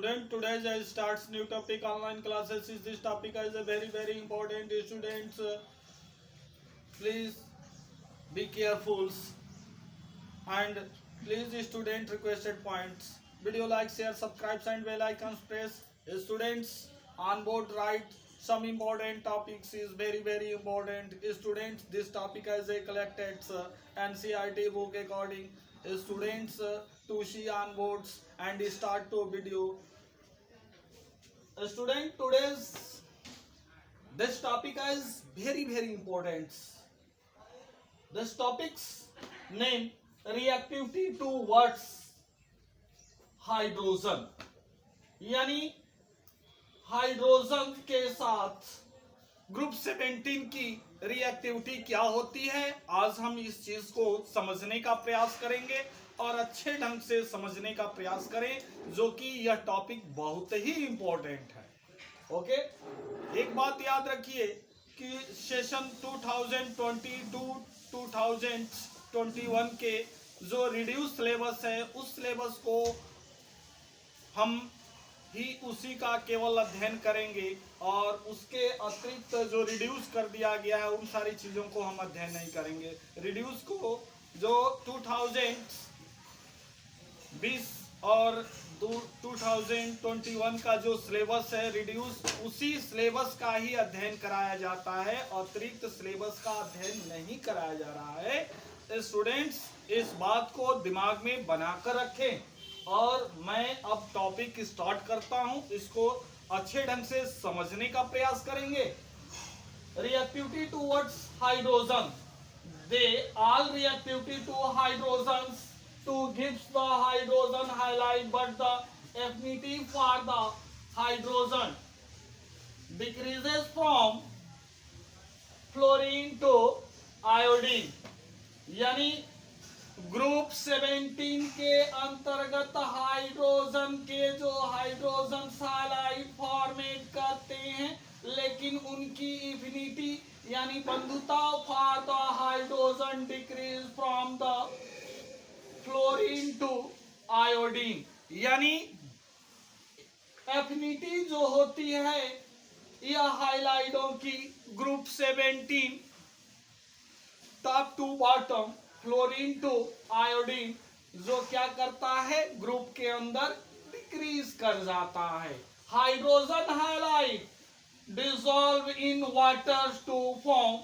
Student, today I starts new topic online classes. Is this topic is a very important. Students, please be careful and please student requested points. Video like, share, subscribe and bell icons press. Students on board write some important topics is very important. Students, this topic is a collected NCERT book according. Students to see on boards and start to video. Student, today's this topic is very important. This topic's name reactivity towards hydrogen, यानी hydrogen के साथ group 17 की reactivity क्या होती है। आज हम इस चीज को समझने का प्रयास करेंगे और अच्छे ढंग से समझने का प्रयास करें, जो कि यह टॉपिक बहुत ही इंपॉर्टेंट है। ओके, एक बात याद रखिए कि सेशन 2020-2021 के जो रिड्यूस सिलेबस है, उस सिलेबस को हम ही उसी का केवल अध्ययन करेंगे और उसके अतिरिक्त जो रिड्यूस कर दिया गया है उन सारी चीजों को हम अध्ययन नहीं करेंगे। रिड्यूस को जो 2020 और 2021 का जो सिलेबस है रिड्यूस, उसी सिलेबस का ही अध्ययन कराया जाता है, अतिरिक्त सिलेबस का अध्ययन नहीं कराया जा रहा है। स्टूडेंट्स, इस बात को दिमाग में बनाकर रखें और मैं अब टॉपिक स्टार्ट करता हूं। इसको अच्छे ढंग से समझने का प्रयास करेंगे। Reactivity towards hydrogen, they all reactivity to hydrogen to gives the hydrogen halide, but the affinity for the hydrogen decreases from fluorine to iodine। यानी ग्रुप 17 के अंतर्गत हाइड्रोजन के जो हाइड्रोजन हाइलाइड फॉर्मेट करते हैं, लेकिन उनकी एफिनिटी यानी बंधुता for the hydrogen decrease from the fluorine to iodine. यानी एफिनिटी जो होती है यह हाइलाइडों की group 17 top to bottom fluorine to iodine जो क्या करता है, ग्रुप के अंदर डिक्रीज कर जाता है। Hydrogen halide dissolve in water to form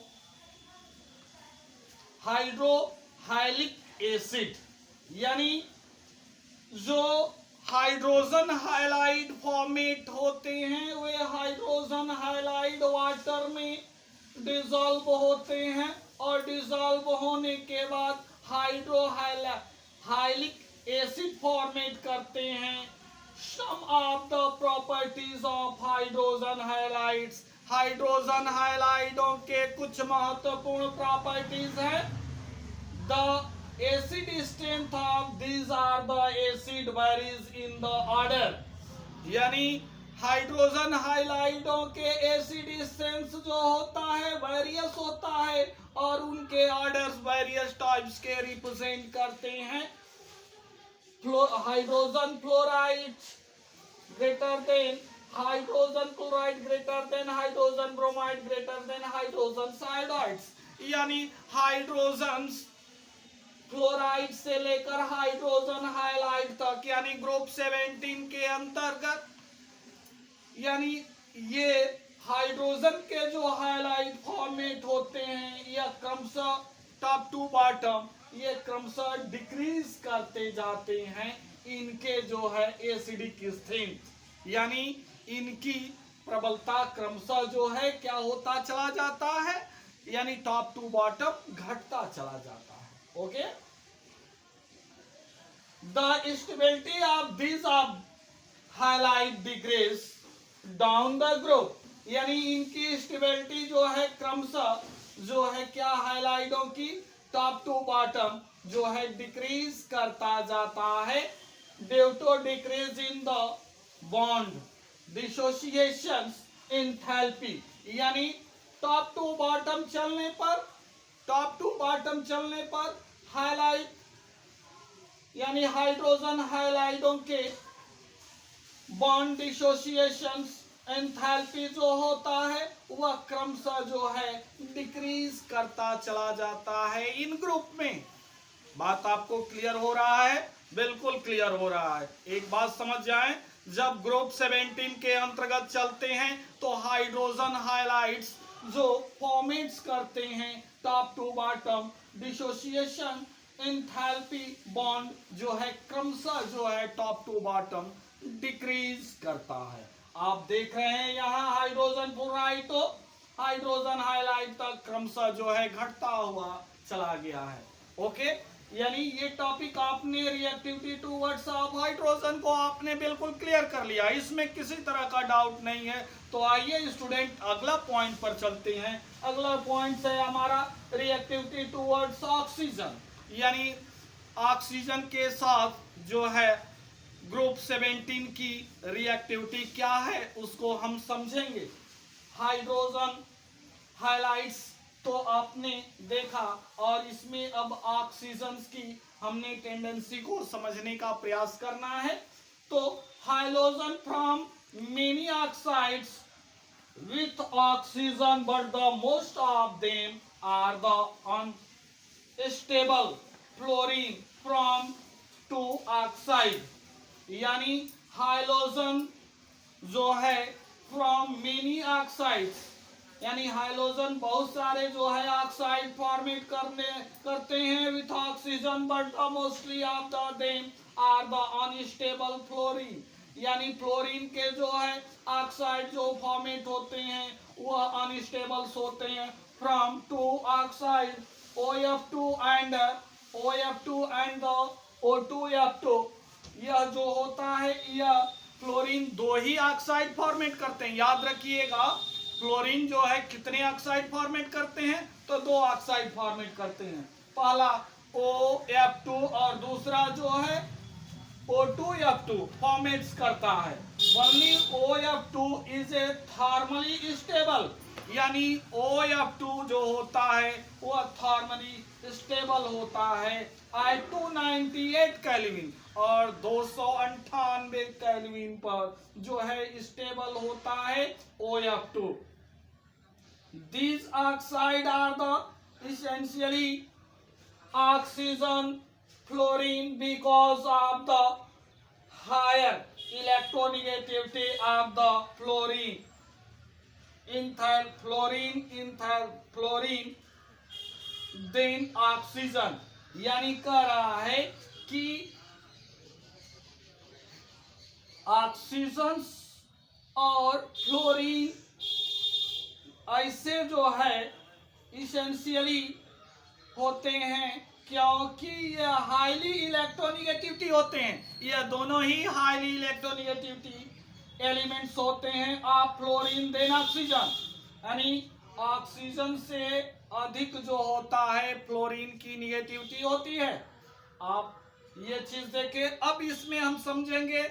hydrohalic acid. यानी जो हाइड्रोजन हाइलाइड फॉर्मेट होते हैं वे हाइड्रोजन हाइलाइड वाटर में डिसॉल्व होते हैं और डिसॉल्व होने के बाद हाइड्रोहाइलिक एसिड फॉर्मेट करते हैं। Some of the properties of hydrogen halides, hydrogen हाइलाइडों के कुछ महत्वपूर्ण प्रॉपर्टीज हैं। The acid strength of these are the acid varies in the order। यानी हाइड्रोजन हाइलाइडों के एसिड स्ट्रेंथ जो होता है वेरियस होता है और उनके ऑर्डर्स वेरियस टाइप्स के रिप्रेजेंट करते हैं। Hydrogen fluoride greater than hydrogen chloride greater than hydrogen bromide greater than hydrogen iodides. यानी हाइड्रोजन फ्लोराइड से लेकर हाइड्रोजन हाइलाइड तक, यानी ग्रुप 17 के अंतर्गत, यानी ये हाइड्रोजन के जो हाइलाइड फॉर्मेट होते हैं यह क्रमशः टॉप टू बॉटम ये क्रमशः डिक्रीज करते जाते हैं। इनके जो है एसिडिक स्ट्रेंथ यानी इनकी प्रबलता क्रमशः जो है क्या होता चला जाता है, यानी टॉप टू बॉटम घटता चला जाता है। Okay, the stability of these halide decrease down the group। यानी इनकी स्टेबिलिटी जो है क्रमशः जो है क्या हाइलाइडों की टॉप टू बॉटम जो है डिक्रीज करता जाता है। Due to decrease in the bond dissociation enthalpy. यानी टॉप टू बॉटम चलने पर हाइलाइट यानी हाइड्रोजन हाइलाइडों के बॉन्ड डिसोसिएशन, एंथैल्पी जो होता है वह क्रमशः जो है डिक्रीज करता चला जाता है इन ग्रुप में। बात आपको क्लियर हो रहा है? बिल्कुल क्लियर हो रहा है। एक बात समझ जाएं, जब ग्रुप 17 के अंतर्गत चलते हैं तो हाइड्रोजन हाइलाइट्स जो फॉर्मेट्स करते हैं top to bottom dissociation, enthalpy bond जो है क्रमशः जो है टॉप टू बॉटम डिक्रीज करता है। आप देख रहे हैं यहाँ हाइड्रोजन फ्लोराइड तो हाइड्रोजन हाइलाइट तक क्रमशः जो है घटता हुआ चला गया है। ओके, यानी ये टॉपिक आपने रिएक्टिविटी टूवर्ड्स ऑफ हाइड्रोजन को आपने बिल्कुल क्लियर कर लिया, इसमें किसी तरह का डाउट नहीं है। तो आइए स्टूडेंट अगला पॉइंट पर चलते हैं। अगला पॉइंट है हमारा रिएक्टिविटी टूवर्ड्स ऑक्सीजन, यानी ऑक्सीजन के साथ जो है ग्रुप 17 की रिएक्टिविटी क्या है उसको हम समझेंगे। हाइड्रोजन हाइलाइट्स तो आपने देखा, और इसमें अब ऑक्सीजन की हमने टेंडेंसी को समझने का प्रयास करना है। तो hydrogen from many oxides with oxygen, but the most of them are the unstable fluorine from two oxide, यानी हाइड्रोजन जो है फ्रॉम मेनी ऑक्साइड्स, यानी हाइड्रोजन बहुत सारे जो है ऑक्साइड फॉर्मेट करते हैं with oxygen, but mostly of the them are the unstable fluorine, यानी फ्लोरीन के जो है ऑक्साइड जो फॉर्मेट होते हैं वह अनस्टेबल्स होते हैं from two oxide OF2 and the O2F2। यह जो होता है यह फ्लोरीन दो ही ऑक्साइड फॉर्मेट करते हैं। याद रखिएगा, फ्लोरीन जो है कितने ऑक्साइड फॉर्मेट करते हैं? तो दो ऑक्साइड फॉर्मेट करते हैं, पहला OF2 और दूसरा जो है O2F2 फॉर्मेट्स करता है। Only OF2 is a thermally stable, यानी OF2 जो होता है वह थर्मली स्टेबल होता है at 298 केल्विन और 298 केल्विन पर जो है स्टेबल होता है OF2। These oxides are the essentially oxygen fluorine because of the higher electronegativity of the fluorine. Fluorine then oxygen, यानी कह रहा है कि ऑक्सीजन और फ्लोरीन ऐसे जो है इसेंशियली होते हैं क्योंकि ये हाईली इलेक्ट्रोनिगेटिविटी होते हैं। ये दोनों ही हाईली इलेक्ट्रोनिगेटिविटी एलिमेंट्स होते हैं ऑफ फ्लोरीन देन ऑक्सीजन, यानी ऑक्सीजन से अधिक जो होता है फ्लोरीन की निगेटिविटी होती है। आप ये चीज देखें। अब इसमें हम समझेंगे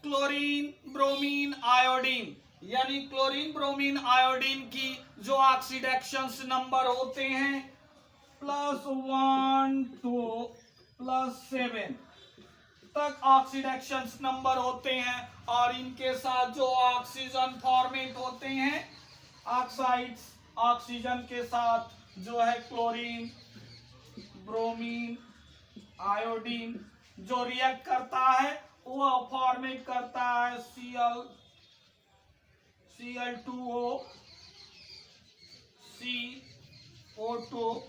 क्लोरीन ब्रोमीन आयोडीन, यानी क्लोरीन ब्रोमीन आयोडीन की जो ऑक्सीडेशन नंबर होते हैं +1 to +7 तक ऑक्सीडेशन नंबर होते हैं, और इनके साथ जो ऑक्सीजन फॉर्मेट होते हैं ऑक्साइड्स, ऑक्सीजन के साथ जो है क्लोरीन ब्रोमीन आयोडीन जो रिएक्ट करता है वह फॉर्मेट करता है Cl2O CO2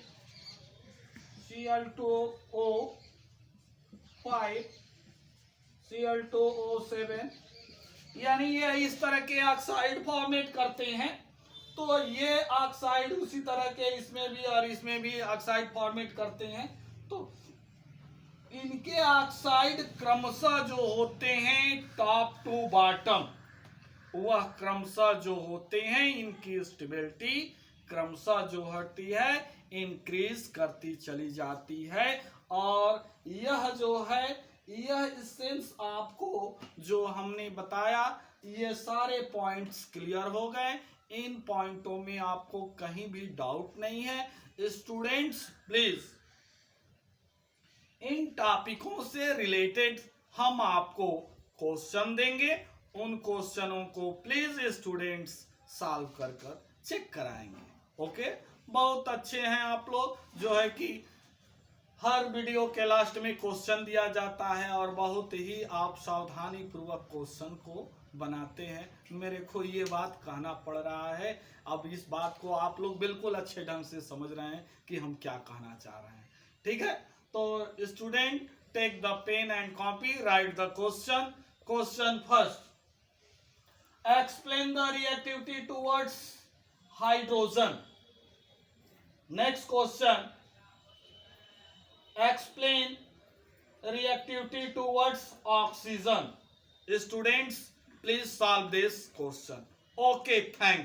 Cl2O5 Cl2O7, यानी ये इस तरह के ऑक्साइड फॉर्मेट करते हैं। तो ये ऑक्साइड उसी तरह के इसमें भी और इसमें भी ऑक्साइड फॉर्मेट करते हैं। तो इनके ऑक्साइड क्रमशः जो होते हैं टॉप टू बॉटम, वह क्रमशः जो होते हैं इनकी स्टेबिलिटी क्रमशः जो होती है इंक्रीज करती चली जाती है। और यह जो है यह सेंस आपको जो हमने बताया ये सारे पॉइंट्स क्लियर हो गए। इन पॉइंटों में आपको कहीं भी डाउट नहीं है। स्टूडेंट्स प्लीज इन टॉपिकों से रिलेटेड हम आपको क्वेश्चन देंगे उन क्वेश्चनों को प्लीज स्टूडेंट्स सॉल्व कर कर चेक कराएंगे। ओके, बहुत अच्छे हैं आप लोग, जो है कि हर वीडियो के लास्ट में क्वेश्चन दिया जाता है और बहुत ही आप सावधानी पूर्वक क्वेश्चन को बनाते हैं। मेरे को ये बात कहना पड़ रहा है, अब इस बात को आप लोग बिल्कुल अच्छे ढंग से समझ रहे हैं कि हम क्या कहना चाह रहे हैं। ठीक है, तो student take the pen and copy, write the question. Question first, explain the reactivity towards hydrogen. Next question, explain reactivity towards oxygen. Students, please solve this question. Okay, thanks.